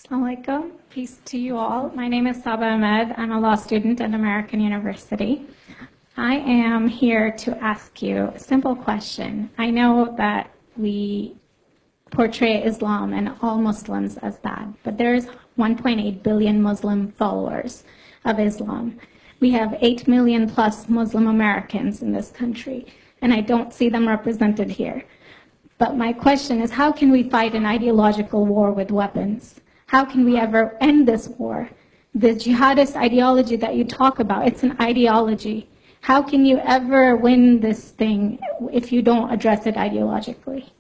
Assalamu alaikum. Peace to you all. My name is Saba Ahmed. I'm a law student at American University. I am here to ask you a simple question. I know that we portray Islam and all Muslims as bad, but there's 1.8 billion Muslim followers of Islam. We have 8 million plus Muslim Americans in this country, and I don't see them represented here. But my question is, how can we fight an ideological war with weapons? How can we ever end this war? The jihadist ideology that you talk about, it's an ideology. How can you ever win this thing if you don't address it ideologically?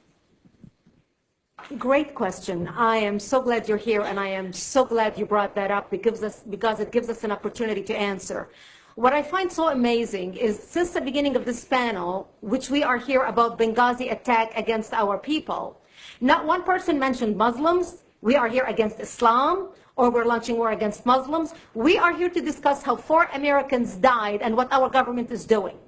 Great question. I am so glad you're here, and I am so glad you brought that up because it gives us an opportunity to answer. What I find so amazing is since the beginning of this panel, which we are here about Benghazi attack against our people, not one person mentioned Muslims. We are here against Islam, or we're launching war against Muslims. We are here to discuss how 4 Americans died and what our government is doing.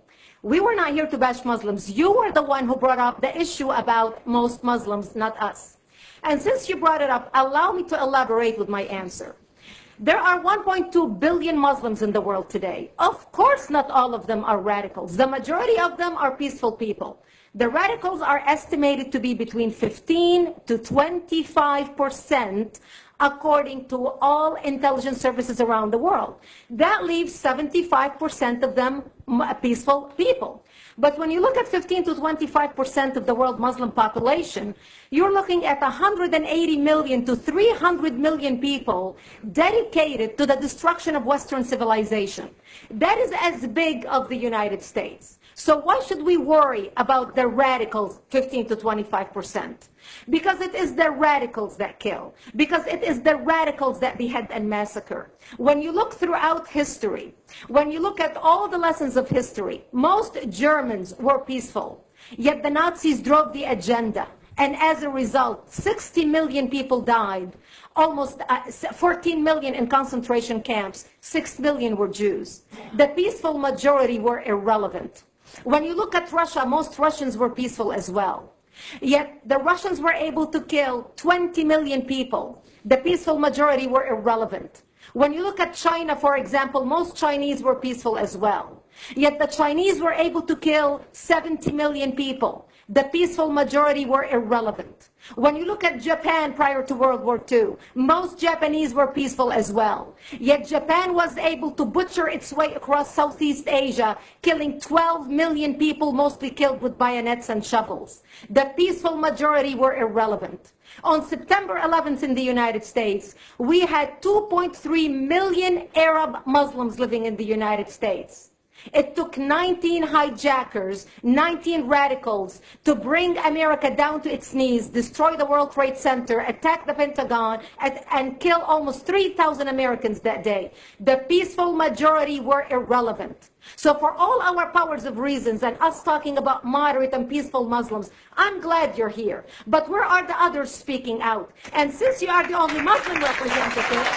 We were not here to bash Muslims. You were the one who brought up the issue about most Muslims, not us. And since you brought it up, allow me to elaborate with my answer. There are 1.2 billion Muslims in the world today. Of course, not all of them are radicals. The majority of them are peaceful people. The radicals are estimated to be between 15 to 25%, according to all intelligence services around the world. That leaves 75% of them peaceful people. But when you look at 15 to 25% of the world Muslim population, you're looking at 180 million to 300 million people dedicated to the destruction of Western civilization. That is as big as the United States. So why should we worry about the radicals, 15 to 25%? Because it is the radicals that kill. Because it is the radicals that behead and massacre. When you look throughout history, when you look at all the lessons of history, most Germans were peaceful. Yet the Nazis drove the agenda. And as a result, 60 million people died. Almost 14 million in concentration camps. 6 million were Jews. The peaceful majority were irrelevant. When you look at Russia, most Russians were peaceful as well. Yet the Russians were able to kill 20 million people. The peaceful majority were irrelevant. When you look at China, for example, most Chinese were peaceful as well. Yet the Chinese were able to kill 70 million people. The peaceful majority were irrelevant. When you look at Japan prior to World War II, most Japanese were peaceful as well. Yet Japan was able to butcher its way across Southeast Asia, killing 12 million people, mostly killed with bayonets and shovels. The peaceful majority were irrelevant. On September 11th in the United States, we had 2.3 million Arab Muslims living in the United States. It took 19 hijackers, 19 radicals to bring America down to its knees, destroy the World Trade Center, attack the Pentagon, and kill almost 3,000 Americans that day. The peaceful majority were irrelevant. So for all our powers of reasons and us talking about moderate and peaceful Muslims, I'm glad you're here. But where are the others speaking out? And since you are the only Muslim representative,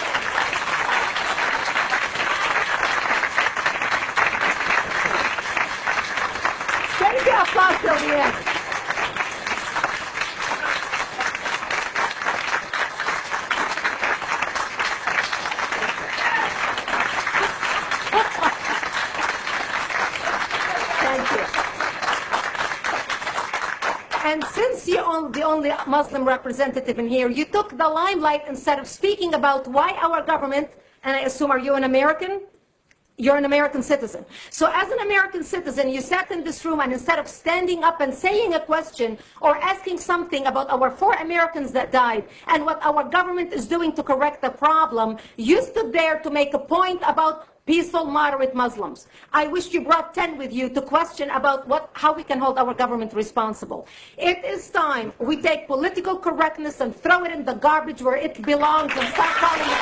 applause till the end. Thank you. And since you're the only Muslim representative in here, you took the limelight instead of speaking about why our government, and I assume, are you an American? You're an American citizen. So as an American citizen, you sat in this room, and instead of standing up and saying a question or asking something about our 4 Americans that died and what our government is doing to correct the problem, you stood there to make a point about peaceful, moderate Muslims. I wish you brought 10 with you to question about how we can hold our government responsible. It is time we take political correctness and throw it in the garbage where it belongs and start calling it.